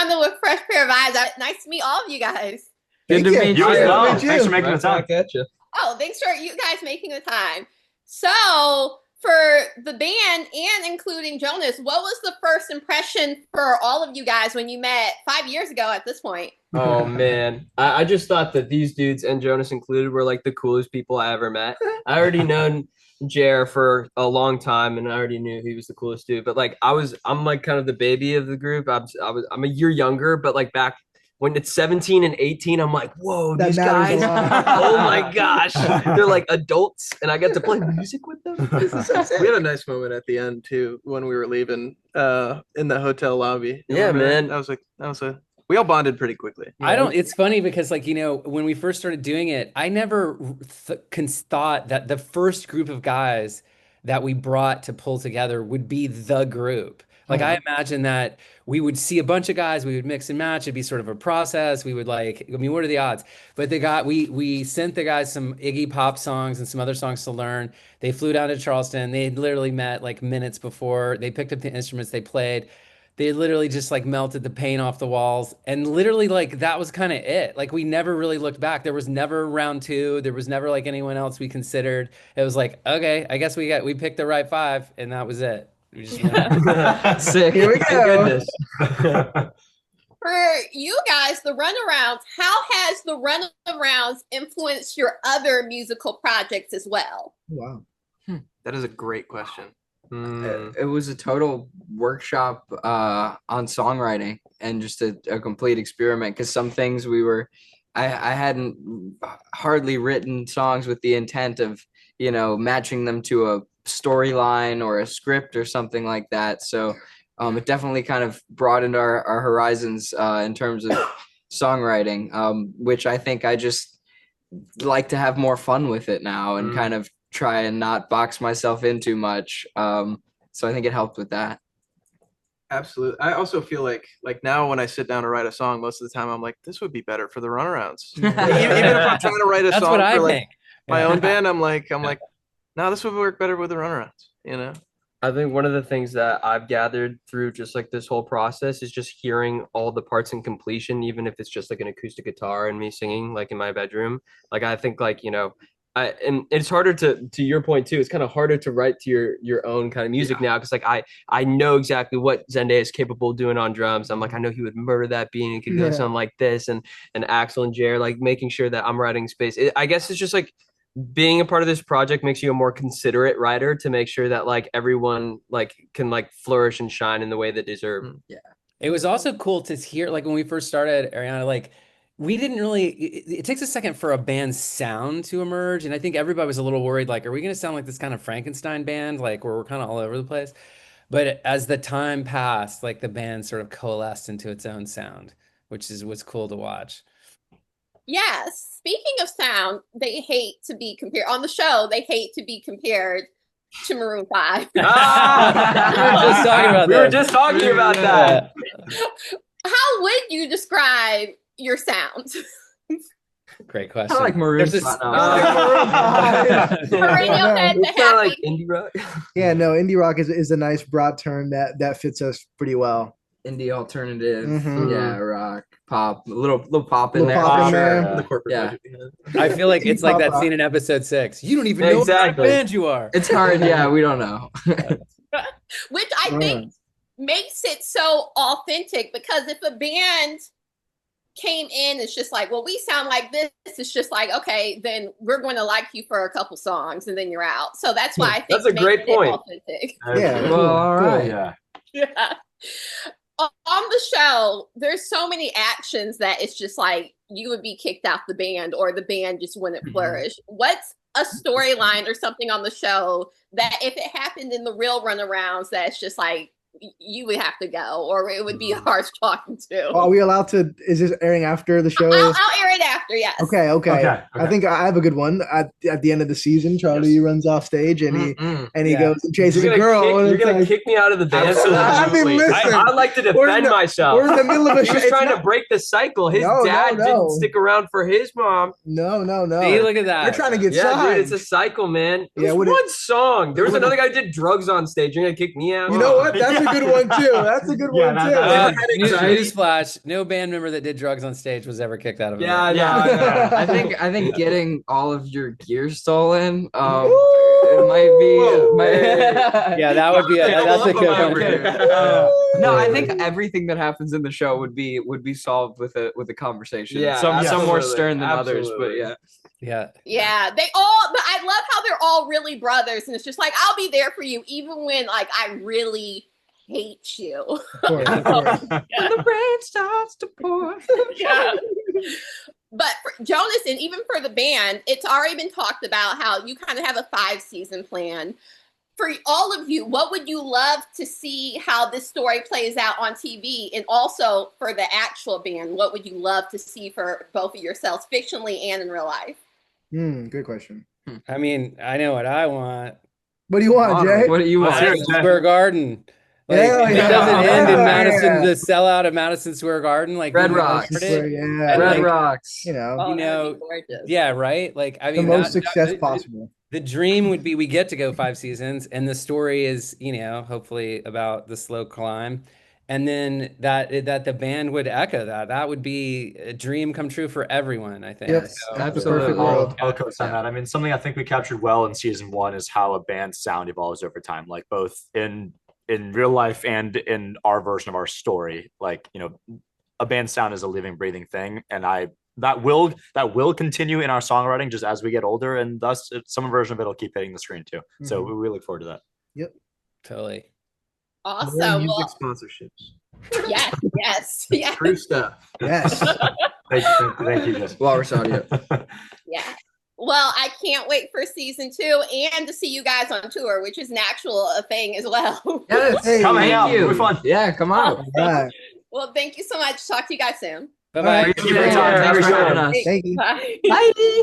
around them with fresh pair of eyes. Nice to meet all of you guys. Good to meet you. Thanks for making the time. Oh, thanks for you guys making the time. So for the band and including Jonas, what was the first impression for all of you guys when you met 5 years ago at this point? Oh man, I just thought that these dudes, and Jonas included, were like the coolest people I ever met. I already known Jer for a long time, and I already knew he was the coolest dude. But like I'm like kind of the baby of the group. I'm a year younger, but like back when it's 17 and 18, I'm like, whoa, these guys, oh my gosh, they're like adults, and I get to play music with them. We had a nice moment at the end too when we were leaving in the hotel lobby. Yeah, man, we all bonded pretty quickly. It's funny because like, you know, when we first started doing it, I never thought that the first group of guys that we brought to pull together would be the group. Like I imagine that we would see a bunch of guys, we would mix and match. It'd be sort of a process. We would like, I mean, what are the odds? But we sent the guys some Iggy Pop songs and some other songs to learn. They flew down to Charleston. They had literally met like minutes before. They picked up the instruments, they played. They literally just like melted the paint off the walls. And literally like that was kind of it. Like we never really looked back. There was never round two. There was never like anyone else we considered. It was like, okay, I guess we picked the right five, and that was it. We just sick. Here we go. For you guys, the Runarounds, how has the Runarounds influenced your other musical projects as well? Wow. That is a great question. It was a total workshop on songwriting and just a complete experiment, because some things I hadn't hardly written songs with the intent of, you know, matching them to a storyline or a script or something like that. So it definitely kind of broadened our horizons in terms of songwriting, which I think I just like to have more fun with it now and kind of try and not box myself in too much. So I think it helped with that. Absolutely. I also feel like now when I sit down to write a song, most of the time I'm like, this would be better for the Runarounds. Even if I'm trying to write a song for like my own band, I'm like, no, this would work better with the Runarounds, you know? I think one of the things that I've gathered through just like this whole process is just hearing all the parts in completion, even if it's just like an acoustic guitar and me singing like in my bedroom. Like I think like, you know, and it's harder to your point too, it's kind of harder to write to your own kind of music now, because like I know exactly what Zendé is capable of doing on drums. I'm like, I know he would murder that beat and it could go sound like this, and Axel and Jer, like making sure that I'm writing space. I guess it's just like being a part of this project makes you a more considerate writer to make sure that like everyone like can like flourish and shine in the way they deserve. Yeah. It was also cool to hear, like when we first started, Ariana, like we didn't really, it takes a second for a band's sound to emerge. And I think everybody was a little worried, like, are we going to sound like this kind of Frankenstein band? Like where we're kind of all over the place. But as the time passed, like the band sort of coalesced into its own sound, which was cool to watch. Yes. Speaking of sound, they hate to be compared on the show. They hate to be compared to Maroon 5. We were just talking about that. How would you describe your sound? Great question. I like Maroon 5. Like indie rock. Yeah, no, indie rock is a nice broad term that fits us pretty well. Indie alternative, yeah, rock, pop, a little pop in there. The corporate yeah. I feel like it's like that scene in episode 6. You don't even know what kind of band you are. It's hard, yeah, we don't know. Which I think makes it so authentic, because if a band came in, it's just like, well, we sound like this. It's just like, okay, then we're going to like you for a couple songs and then you're out. So that's why I think that's a great point. Authentic. Yeah. Well, all right. Yeah. On the show, there's so many actions that it's just like you would be kicked out the band or the band just wouldn't flourish. What's a storyline or something on the show that if it happened in the real Runarounds, that's just like you would have to go, or it would be harsh talking to? Are we allowed to? Is this airing after the show? I'll air it after. Yes. Okay. I think I have a good one. At the end of the season, Charlie runs off stage and he goes and chases a girl. You're gonna kick me out of the band. I mean, listen, I like to defend myself. We're in the middle of a show. He was trying to break the cycle. His dad didn't stick around for his mom. No. See, look at that. You're trying to get signed. signed. Dude, it's a cycle, man. It was one song. There was another guy who did drugs on stage. You're gonna kick me out? You know what? That's a good one too. That's a good one too. Newsflash: no band member that did drugs on stage was ever kicked out of it. I think getting all of your gear stolen, it might be. Yeah, that would be. That's a good one. No, I think everything that happens in the show would be solved with a conversation. Yeah, some more stern than others, but yeah. They all, but I love how they're all really brothers, and it's just like, I'll be there for you even when like I really hate you. Of course. The rain starts to pour. Yeah. But for Jonas, and even for the band, it's already been talked about how you kind of have a 5-season plan. For all of you, what would you love to see how this story plays out on TV? And also for the actual band, what would you love to see for both of yourselves, fictionally and in real life? Good question. I mean, I know what I want. What do you want, Jay? What do you want? Madison Square Garden. Like, it doesn't end in Madison, the sellout of Madison Square Garden, like Red Rocks. Red Rocks. You know, yeah, right. Like, I mean, the most success possible. The dream would be we get to go 5 seasons, and the story is, hopefully about the slow climb, and then that the band would echo that. That would be a dream come true for everyone, I think. Yes, so, absolutely. I'll co-sign that. I mean, something I think we captured well in season 1 is how a band's sound evolves over time, like both in real life and in our version of our story. Like, a band's sound is a living, breathing thing, and that will continue in our songwriting just as we get older, and thus some version of it will keep hitting the screen too. So we look forward to that. Yep, totally. Awesome. Music sponsorships. Yes. True stuff. Yes. Thank you, Jess. Walrus Audio. Yeah. Well, I can't wait for season 2 and to see you guys on tour, which is an actual thing as well. Yes. Hey, come hang out. you. We're fun. Yeah, come on. Well, thank you so much. Talk to you guys soon. Bye-bye. Thanks for having us. Thank you. Bye. Bye.